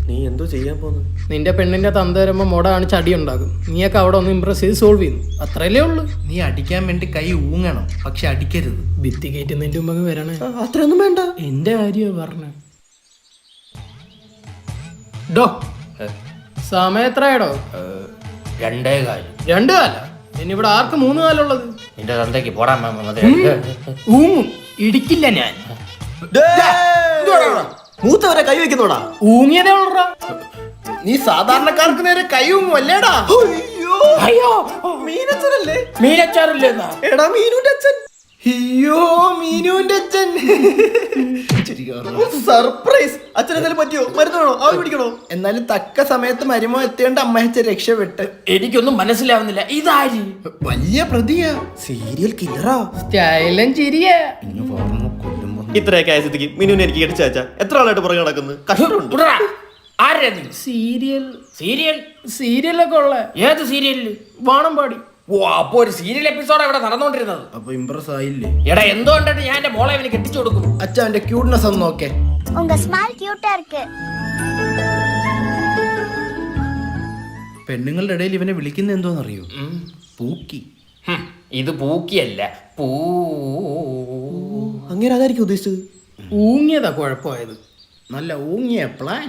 നീ എന്തോ ചെയ്യാൻ പോന്നു? നിന്റെ പെണ്ണിന്റെ തന്ത വരുമ്പോ മോട കാണിച്ച് അടി ഉണ്ടാകും. നീയൊക്കെ അവിടെ ഒന്ന് ഇമ്പ്രസ് ചെയ്ത് സോൾവ് ചെയ്യുന്നു, അത്രയല്ലേ ഉള്ളു. നീ അടിക്കാൻ വേണ്ടി കൈ ഊങ്ങണം, പക്ഷെ അടിക്കരുത്. ഭിത്തി കയറ്റുന്നതിന്റെ മുമ്പ് വരണേ. അത്രയൊന്നും വേണ്ട. എന്റെ കാര്യമാണ് പറഞ്ഞ. ഡോ സമയം എത്രയാടോ? 2 2 കാല. ഇനിയിവിടെ ആർക്ക് 3 കാലുള്ളത്? നിന്റെ തന്തയ്ക്ക് പോടാൻ ഊങ്ങും, ഇടിക്കില്ല ഞാൻ. മൂത്തവരെ കൈ വെക്കുന്നോടാ. ഊങ്ങിയതേ ഉള്ളടാ. നീ സാധാരണക്കാർക്ക് നേരെ കൈ ഊങ്ങും അല്ലേടാ? അയ്യോ മീനച്ഛനല്ലേ? മീനച്ചാറില്ലെന്നാ. എടാ മീനുന്റെ അച്ഛൻ. അയ്യോ മീനുവിന്റെ അച്ഛൻ. സർപ്രൈസ്. അച്ഛൻ എന്തെങ്കിലും പറ്റിയോ? മരുന്ന് വേണോ? ആവി പിടിക്കണോ? എന്നാലും തക്ക സമയത്ത് മരുമോ എത്തേണ്ട അമ്മയച്ഛൻ രക്ഷപ്പെട്ട്. എനിക്കൊന്നും മനസ്സിലാവുന്നില്ല, ഇതാര്? വലിയ പ്രതിയാ, സീരിയൽ കില്ലറാ. സ്റ്റൈലൻ ചിരിയാ. ഇത്രയൊക്കെ ആയ സ്ഥിതിക്ക് മീനുവിനെ എനിക്ക് ഇടിച്ചാച്ച എത്ര ആളായിട്ട് പുറകെ നടക്കുന്നത്? കഷ്ടമുണ്ട്. ഉടറാ. ആരാ നീ? Serial serial? സീരിയലൊക്കെ ഉള്ള ഏത് സീരിയലില്? വാണമ്പാടി. ഓ, അപ്പൊ ഒരു സീരിയൽ എപ്പിസോഡ് ഇവിടെ നടന്നുകൊണ്ടിരുന്നത്. അപ്പൊ ഇംപ്രസ് ആയില്ലേ? എടാ എന്തോ കണ്ടിട്ട് ഞാൻ എന്റെ മോളെ അവന് കെട്ടിച്ചു കൊടുക്കും. അച്ഛ അവന്റെ ക്യൂട്ട്നെസ് ഒന്ന് നോക്കേ. உங்க ஸ்மைல் கியூட்டா இருக்கு. പെണ്ണുങ്ങളുടെ ഇടയിൽ ഇവനെ വിളിക്കുന്ന എന്തോന്നറിയോ? പൂക്കി. ഇത് പൂക്കിയല്ല, പൂ. അങ്ങനെ അതായിരിക്കും ഉദ്ദേശിച്ചത്. ഊങ്ങിയതാ കുഴപ്പമായത്. നല്ല ഊങ്ങിയ പ്ലാൻ.